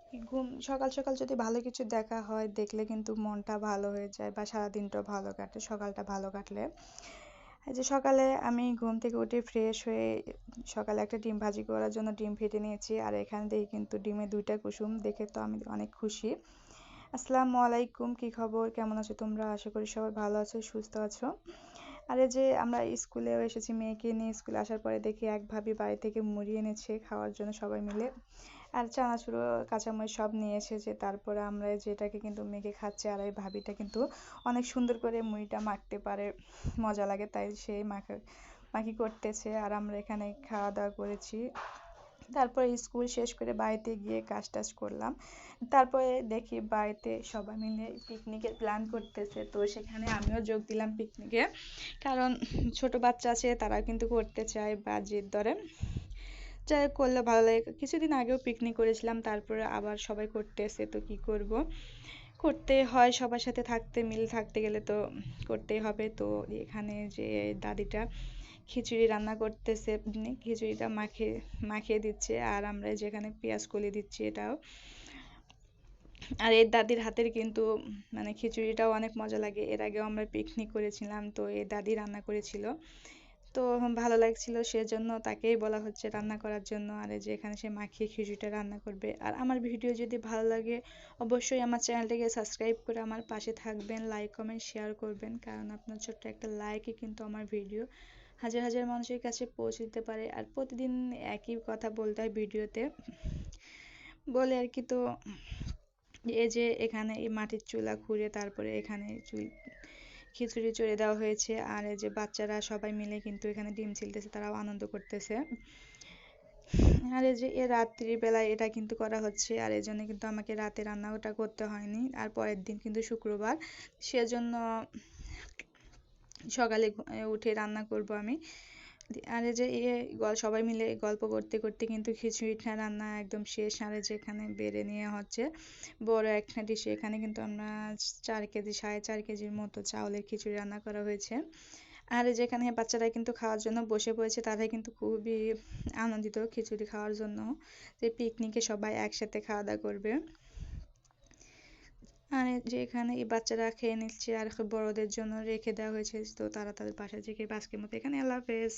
সকাল সকাল যদি ভালো কিছু দেখা হয়, দেখলে কিন্তু মনটা ভালো হয়ে যায় বা সারাদিনটাও ভালো কাটে, সকালটা ভালো কাটলে। এই যে সকালে আমি ঘুম থেকে উঠে ফ্রেশ হয়ে সকালে একটা ডিম ভাজি করার জন্য ডিম ফেটে নিয়েছি, আর এখানে দেখি কিন্তু ডিমে 2টা কুসুম, দেখে তো আমি অনেক খুশি। আসসালামু আলাইকুম, কি খবর, কেমন আছো তোমরা? আশা করি সবাই ভালো আছো, সুস্থ আছো। আর এই যে আমরা স্কুলেও এসেছি, মেয়েকে নিয়ে স্কুলে আসার পরে দেখি এক ভাবি বাড়ি থেকে মুড়ি এনেছে খাওয়ার জন্য সবাই মিলে, আর চানাচুর কাঁচামরিচ সব নিয়ে এসেছে। তারপরে আমরা যেটাকে কিন্তু মেখে খাচ্ছি, আর এই ভাবিটা কিন্তু অনেক সুন্দর করে মুড়িটা মাখতে পারে, মজা লাগে, তাই সেই মাখি করতেছে, আর আমরা এখানে খাওয়া দাওয়া করেছি। তারপরে স্কুল শেষ করে বাড়িতে গিয়ে কাজ টাজ করলাম। তারপরে দেখি বাড়িতে সবাই মিলে পিকনিকের প্ল্যান করতেছে, তো সেখানে আমিও যোগ দিলাম পিকনিকে। কারণ ছোট বাচ্চা আছে, তারা কিন্তু করতে চায় বা জেদ ধরে, যাই হোক করলে ভালো লাগে। কিছুদিন আগেও পিকনিক করেছিলাম, তারপরে আবার সবাই করতেছে, তো কি করব, করতে হয়, সবার সাথে মিল থাকতে গেলে তো করতেই হবে। তো এখানে যে দাদিটা খিচুড়ি রান্না করতেছে, খিচুড়িটা মাখিয়ে দিচ্ছে, আর আমরা যেখানে পেঁয়াজ কলি দিচ্ছি এটাও। আর এই দাদির হাতের কিন্তু মানে খিচুড়িটাও অনেক মজা লাগে, এর আগেও আমরা পিকনিক করেছিলাম, তো এই দাদি রান্না করেছিল, তো ভালো লাগছিল, সেজন্য তাকেই বলা হচ্ছে রান্না করার জন্য। আর এই যে এখানে সে মাখিয়ে খিচুড়িটা রান্না করবে। আর আমার ভিডিও যদি ভালো লাগে, অবশ্যই আমার চ্যানেলটাকে সাবস্ক্রাইব করে আমার পাশে থাকবেন, লাইক কমেন্ট শেয়ার করবেন, কারণ আপনার ছোট্ট একটা লাইকই কিন্তু আমার ভিডিও হাজার হাজার মানুষের কাছে পৌঁছে দিতে পারে। আর প্রতিদিন একই কথা বলতে হয় ভিডিওতে, বলে আর কি। তো এই যে এখানে এই মাটির চুলা খুঁড়ে তারপরে এখানে খিচুড়ি চড়ে দেওয়া হয়েছে, আর এই যে বাচ্চারা সবাই মিলে কিন্তু এখানে ডিম ছিলতেছে, তারাও আনন্দ করতেছে। আর এই যে রাত্রিবেলায় এটা কিন্তু করা হচ্ছে, আর এই জন্য কিন্তু আমাকে রাতে রান্নাটা করতে হয়নি। আর পরের দিন কিন্তু শুক্রবার, সেজন্য সকালে উঠে রান্না করব আমি। আর এই যে সবাই মিলে গল্প করতে করতে কিন্তু খিচুড়িটা রান্না একদম শেষ। আর এই যে এখানে বেড়ে নেওয়া হচ্ছে বড় একটা ডিশে, এখানে কিন্তু আমরা 4 কেজি 4.5 কেজির মতো চাউলের খিচুড়ি রান্না করা হয়েছে। আর যেখানে বাচ্চারা কিন্তু খাওয়ার জন্য বসে পড়েছে, তারা কিন্তু খুবই আনন্দিত খিচুড়ি খাওয়ার জন্য, যে পিকনিকে সবাই একসাথে খাওয়া দাওয়া করবে। আর যে এখানে এই বাচ্চারা খেয়ে নিচ্ছে, আর বড়দের জন্য রেখে দেওয়া হয়েছে, তো তারা তাদের বাসায় থেকে আজকের মতো এখানে, আল্লাহ হাফেজ।